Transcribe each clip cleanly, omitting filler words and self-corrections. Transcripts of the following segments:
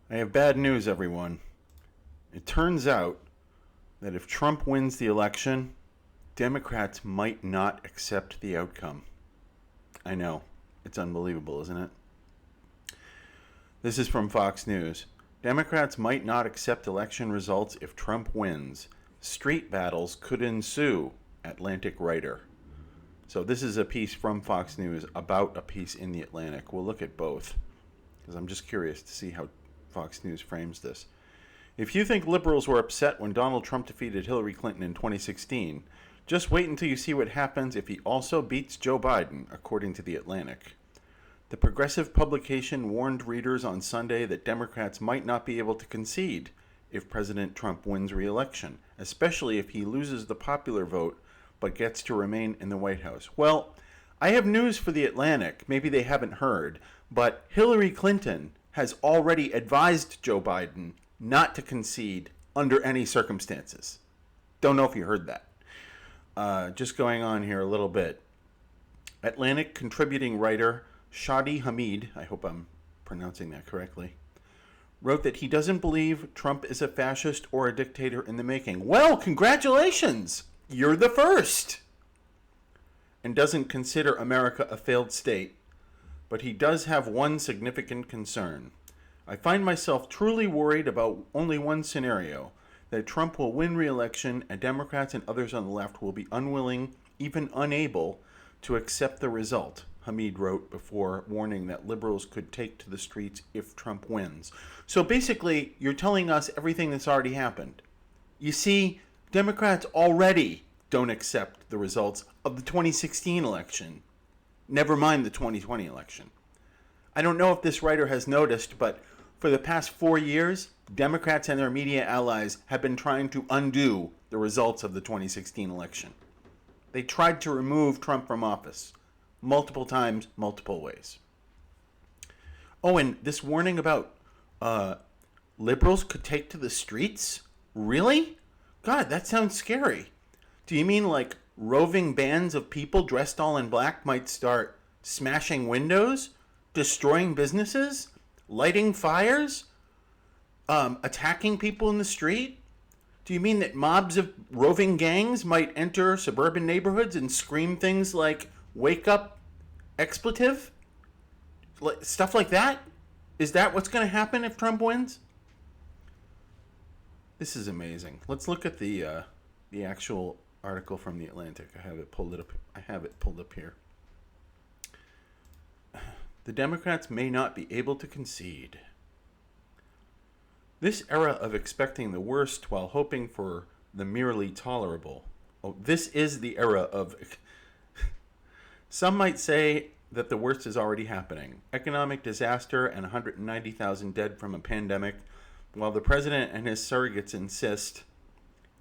I have bad news, everyone. It turns out that if Trump wins the election, Democrats might not accept the outcome. I know. It's unbelievable, isn't it? This is from Fox News. Democrats might not accept election results if Trump wins. Street battles could ensue, Atlantic writer. So this is a piece from Fox News about a piece in the Atlantic. We'll look at both because I'm just curious to see how Fox News frames this. If you think liberals were upset when Donald Trump defeated Hillary Clinton in 2016, just wait until you see what happens if he also beats Joe Biden, according to the Atlantic. The progressive publication warned readers on Sunday that Democrats might not be able to concede if President Trump wins re-election, especially if he loses the popular vote but gets to remain in the White House. Well, I have news for the Atlantic. Maybe they haven't heard, but Hillary Clinton has already advised Joe Biden not to concede under any circumstances. Don't know if you heard that. Just going on here a little bit. Atlantic contributing writer Shadi Hamid, I hope I'm pronouncing that correctly, wrote that he doesn't believe Trump is a fascist or a dictator in the making. Well, congratulations! You're the first! And doesn't consider America a failed state, but he does have one significant concern. I find myself truly worried about only one scenario, that Trump will win re-election and Democrats and others on the left will be unwilling, even unable, to accept the result, Hamid wrote before warning that liberals could take to the streets if Trump wins. So basically, you're telling us everything that's already happened. You see, Democrats already don't accept the results of the 2016 election, never mind the 2020 election. I don't know if this writer has noticed, but for the past 4 years, Democrats and their media allies have been trying to undo the results of the 2016 election. They tried to remove Trump from office multiple times, multiple ways. Oh, and this warning about liberals could take to the streets? Really? God, that sounds scary. Do you mean like roving bands of people dressed all in black might start smashing windows, destroying businesses, lighting fires, attacking people in the street? Do you mean that mobs of roving gangs might enter suburban neighborhoods and scream things like, wake up, expletive? Stuff like that? Is that what's going to happen if Trump wins? This is amazing. Let's look at the actual article from the Atlantic. I have it pulled up here. The Democrats may not be able to concede. This era of expecting the worst while hoping for the merely tolerable. Oh, this is the era of... Some might say that the worst is already happening. Economic disaster and 190,000 dead from a pandemic, while the president and his surrogates insist,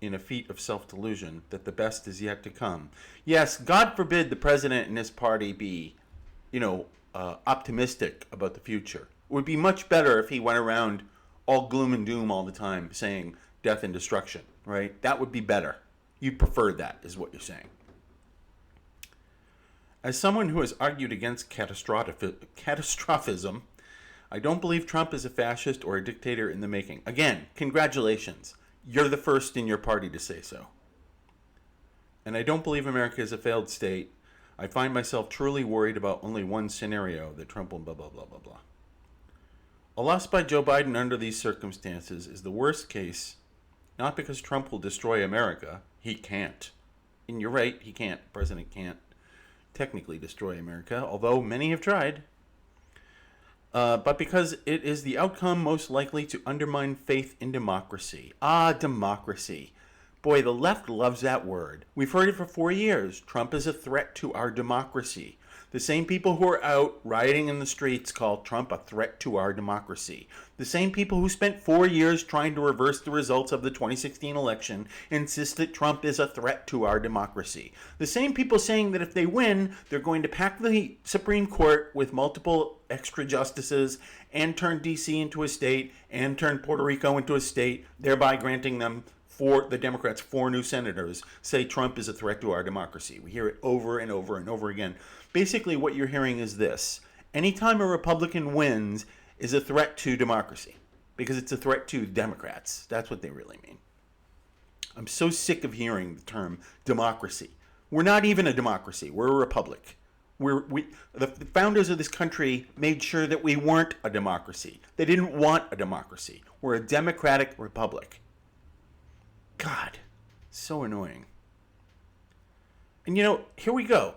in a feat of self-delusion, that the best is yet to come. Yes, God forbid the president and his party be, optimistic about the future. It would be much better if he went around all gloom and doom all the time saying death and destruction, right? That would be better. You'd prefer that, is what you're saying. As someone who has argued against catastrophism, I don't believe Trump is a fascist or a dictator in the making. Again, congratulations. You're the first in your party to say so. And I don't believe America is a failed state. I find myself truly worried about only one scenario, that Trump will blah, blah, blah, blah, blah. A loss by Joe Biden under these circumstances is the worst case, not because Trump will destroy America. He can't. And you're right, he can't. The president can't technically destroy America, although many have tried. But because it is the outcome most likely to undermine faith in democracy. Ah, democracy. Boy, the left loves that word. We've heard it for 4 years. Trump is a threat to our democracy. The same people who are out rioting in the streets call Trump a threat to our democracy. The same people who spent 4 years trying to reverse the results of the 2016 election insist that Trump is a threat to our democracy. The same people saying that if they win, they're going to pack the Supreme Court with multiple extra justices and turn D.C. into a state and turn Puerto Rico into a state, thereby granting them the Democrats 4 new senators, say Trump is a threat to our democracy. We hear it over and over and over again. Basically, what you're hearing is this. Anytime a Republican wins is a threat to democracy. because it's a threat to Democrats. That's what they really mean. I'm so sick of hearing the term democracy. We're not even a democracy. We're a republic. The founders of this country made sure that we weren't a democracy. They didn't want a democracy. We're a democratic republic. God, so annoying. And here we go.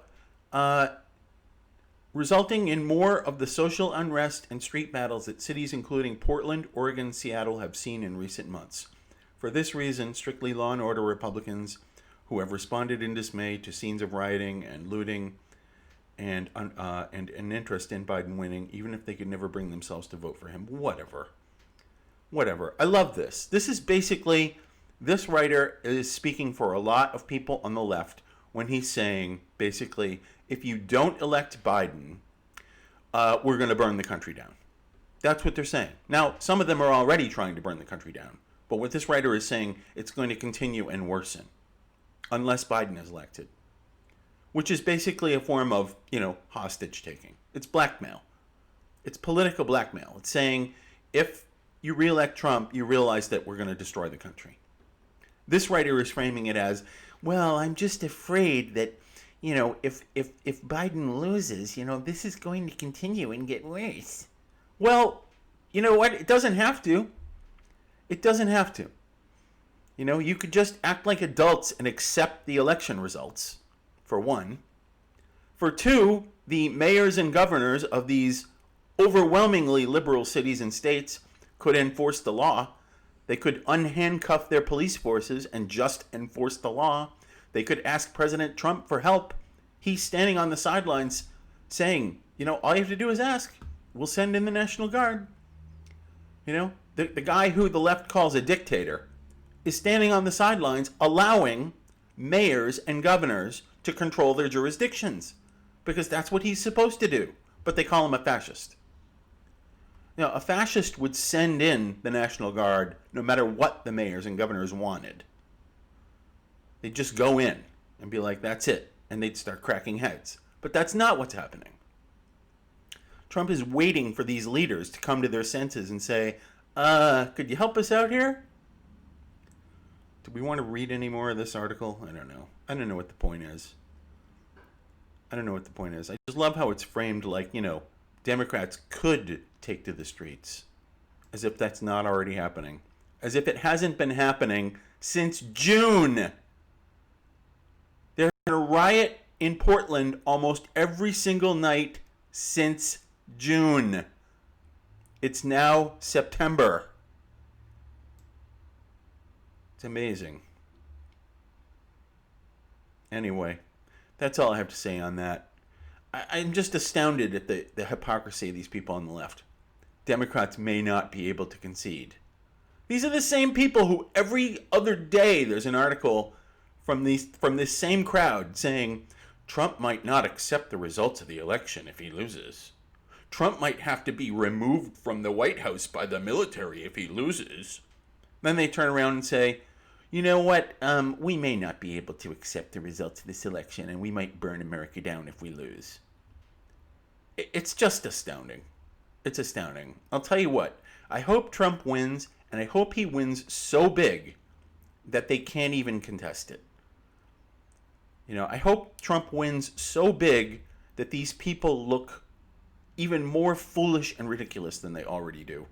Resulting in more of the social unrest and street battles that cities including Portland, Oregon, Seattle have seen in recent months. For this reason, strictly law and order Republicans who have responded in dismay to scenes of rioting and looting and an interest in Biden winning, even if they could never bring themselves to vote for him. Whatever. I love this. This is basically, this writer is speaking for a lot of people on the left when he's saying, basically, if you don't elect Biden, we're going to burn the country down. That's what they're saying. Now, some of them are already trying to burn the country down. But what this writer is saying, it's going to continue and worsen unless Biden is elected, which is basically a form of, hostage taking. It's blackmail. It's political blackmail. It's saying if you reelect Trump, you realize that we're going to destroy the country. This writer is framing it as, well, I'm just afraid that, if Biden loses, this is going to continue and get worse. Well, you know what? It doesn't have to. It doesn't have to. You could just act like adults and accept the election results, for one. For two, the mayors and governors of these overwhelmingly liberal cities and states could enforce the law. They could unhandcuff their police forces and just enforce the law. They could ask President Trump for help. He's standing on the sidelines saying, all you have to do is ask. We'll send in the National Guard. The guy who the left calls a dictator is standing on the sidelines allowing mayors and governors to control their jurisdictions because that's what he's supposed to do. But they call him a fascist. A fascist would send in the National Guard no matter what the mayors and governors wanted. They'd just go in and be like, that's it. And they'd start cracking heads. But that's not what's happening. Trump is waiting for these leaders to come to their senses and say, could you help us out here? Do we want to read any more of this article? I don't know. I don't know what the point is. I just love how it's framed like, Democrats could take to the streets. As if that's not already happening. As if it hasn't been happening since June. There's been a riot in Portland almost every single night since June. It's now September. It's amazing. Anyway, that's all I have to say on that. I'm just astounded at the hypocrisy of these people on the left. Democrats may not be able to concede. These are the same people who every other day there's an article from this same crowd saying Trump might not accept the results of the election if he loses. Trump might have to be removed from the White House by the military if he loses. Then they turn around and say, you know what, we may not be able to accept the results of this election and we might burn America down if we lose. It's just astounding. It's astounding. I'll tell you what, I hope Trump wins, and I hope he wins so big that they can't even contest it. I hope Trump wins so big that these people look even more foolish and ridiculous than they already do.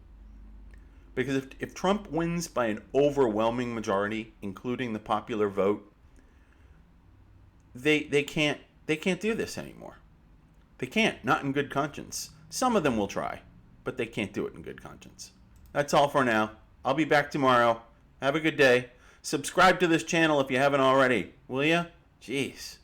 Because if Trump wins by an overwhelming majority, including the popular vote, they can't do this anymore. They can't, not in good conscience. Some of them will try, but they can't do it in good conscience. That's all for now. I'll be back tomorrow. Have a good day. Subscribe to this channel if you haven't already, will ya? Jeez.